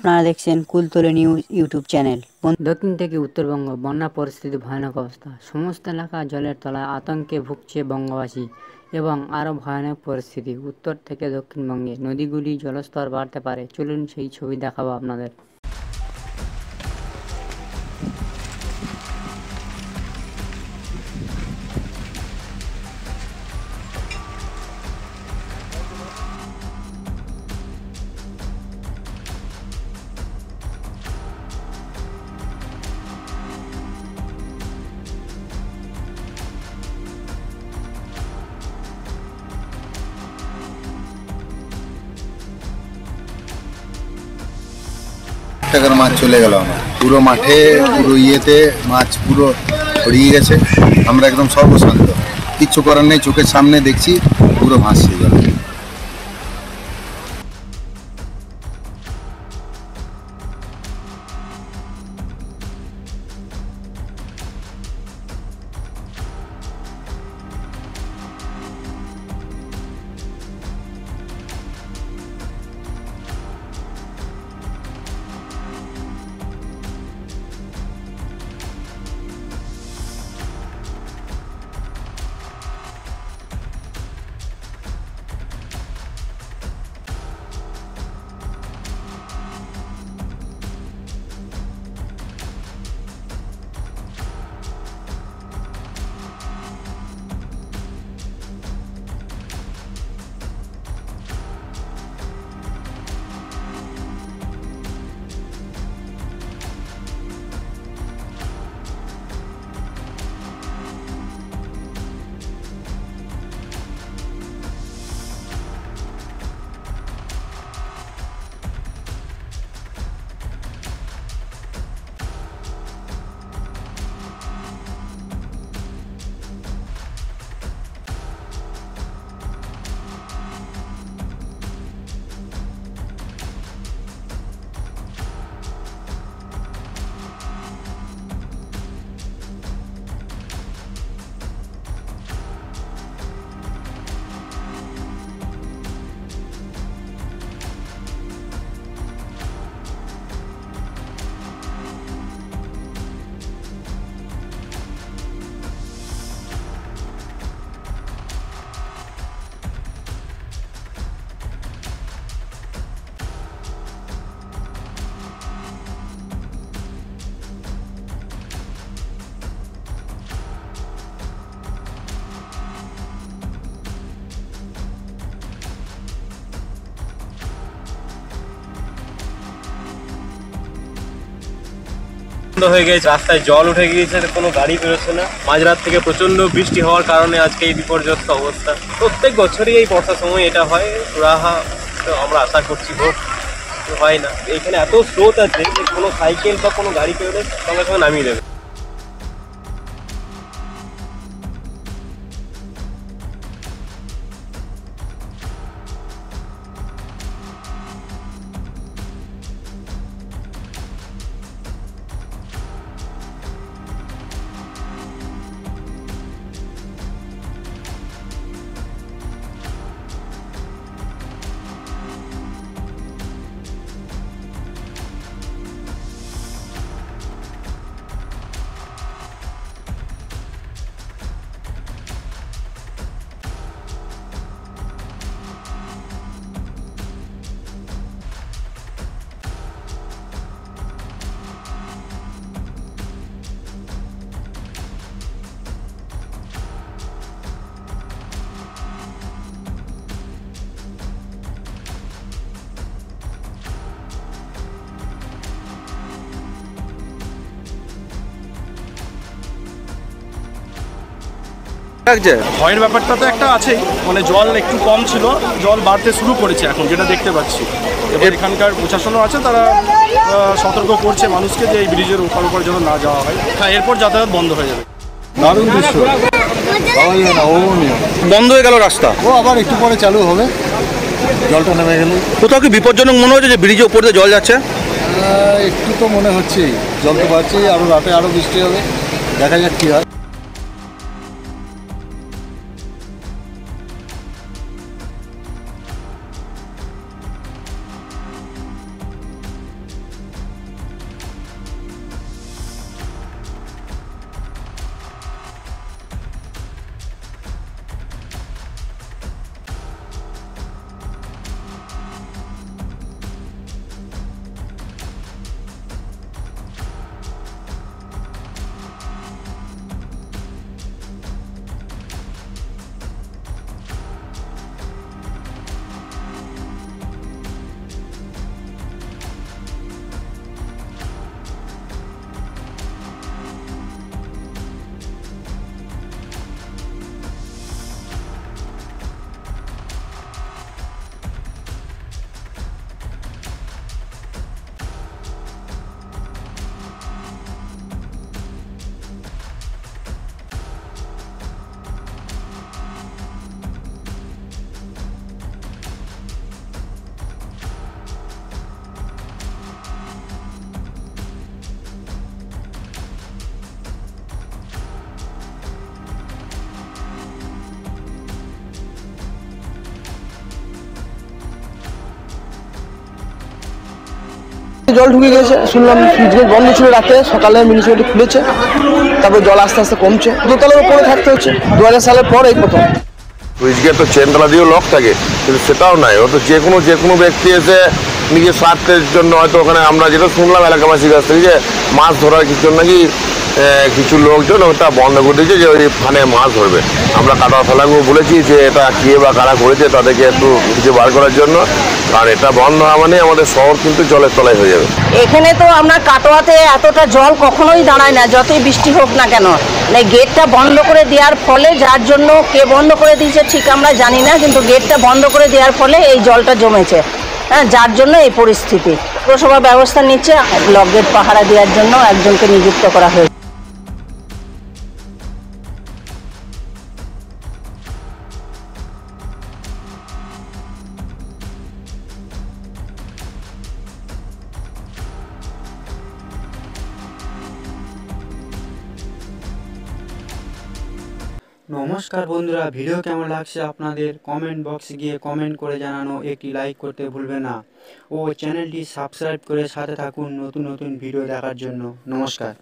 আপনারা দেখছেন Kultali news YouTube channel. দক্ষিণ থেকে উত্তরবঙ্গ বন্যা পরিস্থিতি ভয়ানক অবস্থা, সমস্ত এলাকা জলের তলায় আতঙ্কে ভুগছে বঙ্গবাসী এবং আরও ভয়ানক পরিস্থিতি উত্তর থেকে দক্ষিণবঙ্গে নদীগুলি জলস্তর বাড়তে পারে। চলুন সেই ছবি দেখাবো আপনাদের। টাকার মাছ চলে গেল, আমার পুরো মাঠে পুরো ইয়েতে মাছ পুরো ছড়িয়ে গেছে। আমরা একদম সর্বশান্ত, কিচ্ছু করার নেই, চোখের সামনে দেখছি পুরো ভাসছে গেল। হয়ে গেছে, রাস্তায় জল উঠে গিয়েছে, কোনো গাড়ি বেরোচ্ছে না। মাঝরাত থেকে প্রচন্ড বৃষ্টি হওয়ার কারণে আজকে এই বিপর্যস্ত অবস্থা। প্রত্যেক বছরই এই বর্ষার সময় এটা হয়। সুরাহা তো আমরা আশা করছি হোক, হয় না। এখানে এত স্রোত আছে যে কোনো সাইকেল বা কোনো গাড়ি বেরোলে সঙ্গে সঙ্গে নামিয়ে দেবে। ভয়ের ব্যাপারটা তো একটা আছেই, মানে জল একটু কম ছিল, জল বাড়তে শুরু করেছে এখন যেটা দেখতে পাচ্ছি। এবার এখানকার প্রশাসনও আছে, তারা সতর্ক করছে মানুষকে যে এই ব্রিজের ওপর উপর যেন না যাওয়া হয়। হ্যাঁ, এরপর যাতায়াত বন্ধ হয়ে যাবে। দারুণ দৃশ্য, বন্ধ হয়ে গেল রাস্তা, ও আবার একটু পরে চালু হবে। জলটা নেমে গেল। কোথাও কি বিপজ্জনক মনে হচ্ছে যে ব্রিজের উপর দিয়ে জল যাচ্ছে? একটু তো মনে হচ্ছেই, জল তো বাড়ছেই, আরও রাতে আরও বৃষ্টি হবে, দেখা যাক কী হয়। জল ঢুকে গেছে, শুনলাম সুইচ গেট বন্ধ ছিল রাতে, সকালে মিউনিসিপ্যালিটি খুলেছে, তারপর জল আস্তে আস্তে কমছে। দোতলার উপরে থাকতে হচ্ছে, 2000 সালের পর এই প্রথম। সুইচ গেট তো চেনতলা দিয়েও লক থাকে, কিন্তু সেটাও নাই। ও তো যে কোনো ব্যক্তি এসে নিজের স্বার্থের জন্য হয়তো ওখানে, আমরা যেটা শুনলাম এলাকাবাসীর কাছ থেকে, যে মাছ ধরার কিছু নাকি কিছু লোকজন ওটা বন্ধ করে দিয়েছে, যে ওই ফানে মাছ ধরবে। আমরা কাটোয়া ফেলাগুলো বলেছি যে এটা কে বা কারা করেছে তাদেরকে একটু কিছু বার করার জন্য, কারণ এটা বন্ধ হওয়া মানে আমাদের শহর কিন্তু জলের তলায় হয়ে যাবে। এখানে তো আমরা কাটোয়াতে এতটা জল কখনোই দাঁড়ায় না, যতই বৃষ্টি হোক না কেন। গেটটা বন্ধ করে দেওয়ার ফলে, যার জন্য কে বন্ধ করে দিয়েছে ঠিক আমরা জানি না, কিন্তু গেটটা বন্ধ করে দেওয়ার ফলে এই জলটা জমেছে, হ্যাঁ, যার জন্য এই পরিস্থিতি। পৌরসভা ব্যবস্থা নিচ্ছে, ব্লক গেট পাহারা দেওয়ার জন্য একজনকে নিযুক্ত করা হয়েছে। নমস্কার বন্ধুরা, ভিডিও কেমন লাগছে আপনাদের কমেন্ট বক্সে গিয়ে কমেন্ট করে জানানো, একটি লাইক করতে ভুলবে না ও চ্যানেলটি সাবস্ক্রাইব করে সাথে থাকুন নতুন নতুন ভিডিও দেখার জন্য। নমস্কার।